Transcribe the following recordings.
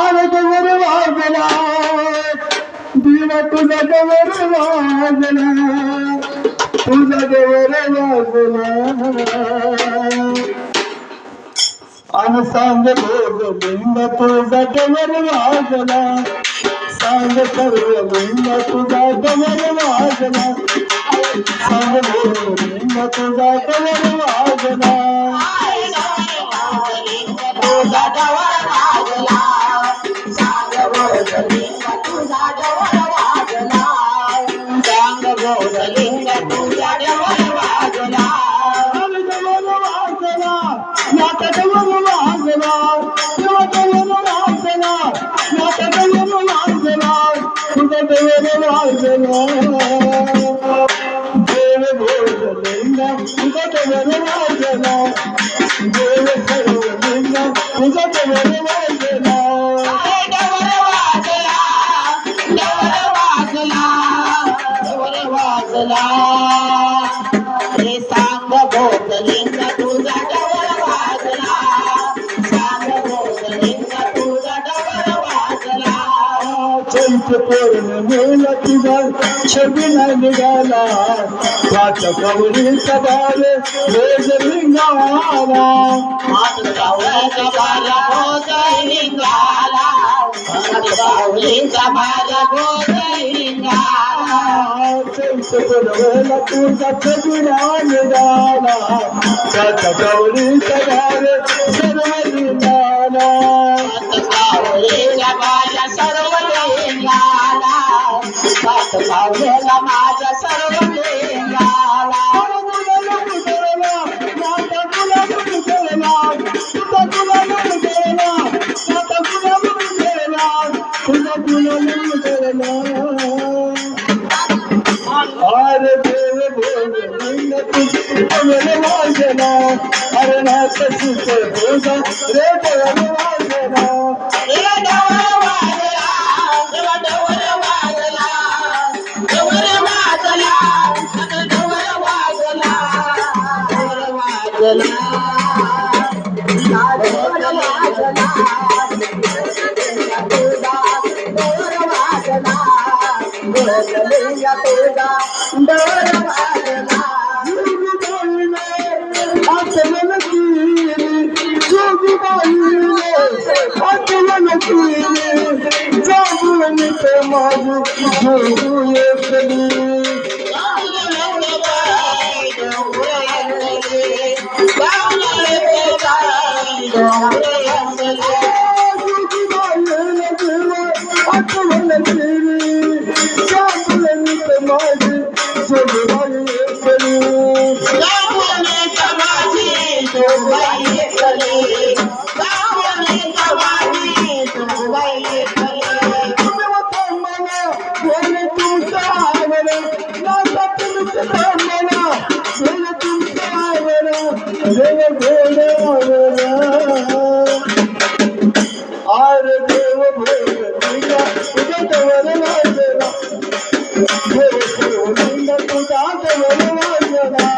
अरे गवर वाजला दिवा तुझा गवर वाजला तुझा गवर वाजला आणि सांग भोगलिंग तुझा गवर वाजला सांग सर्व लिंग तुझा गवर वाजला सांग भोगलिंग तुझा गवर वाजला तुझा गवर वाजला सांग भोजलिंग तुझा गवर वाजला सांग भोजलिंग तुझा गवर वाजला गवर वाजला नाता गवर वाजला तेव्हा गवर वाजला नाता गवर वाजला तुझा गवर वाजला देव भोजलिंग तुझा गवर वाजला देव सर्वलिंग तुझा गवर वाजला गवर वाजला गवर वाजला गवर वाजला हे सांग भोजलिंग तुझा गवर वाजला सांग भोजलिंग तुझा गवर वाजला चैत पौर्णिमेला तुझा छबिना निघाला पाच कवरीचा बार भोजलिंगाला मातृकावळ्याचा भाला भोजलिंगाला मातृकावळीचा भाला भोजलिंगाला चैत पौर्णिमेला तुझा छबिना निघाला पाच कवरीचा बार सर्वलिंगाला मातृकावळीचा भाला सर्वलिंगाला मातृकावळ्याला माझ्या सर्वलिंगाला अरे देव भोजलिंग तुझा वाजला अरे नाथ सुख भोजा रे देव वाजला अरे देव भोजलिंग तुझा गवर वाजला देव सर्वलिंग तुझा गवर वाजला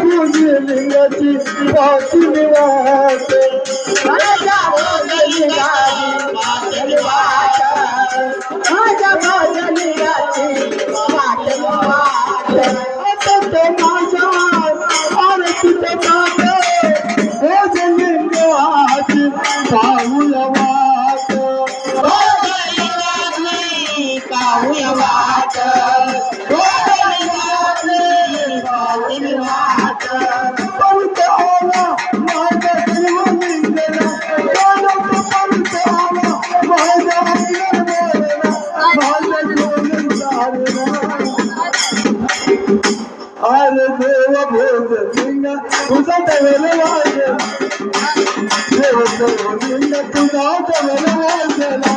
भोजलिंगाची पाचवी वाट माझ्या भोजलिंगाची पाचवी वाट माझ्या भोजलिंगाची पाचवी वाट माझ्या आरतीचं ताट भोजलिंगाची पाहुया वाट भोजलिंगाची पाहुया वाट भोजलिंगाची पाहुया वाट पवित्र माझ्या श्रीमंदिरा अरे देव भोजलिंग तुझा गवर वाजला देव भोजलिंग तुझा गवर वाजला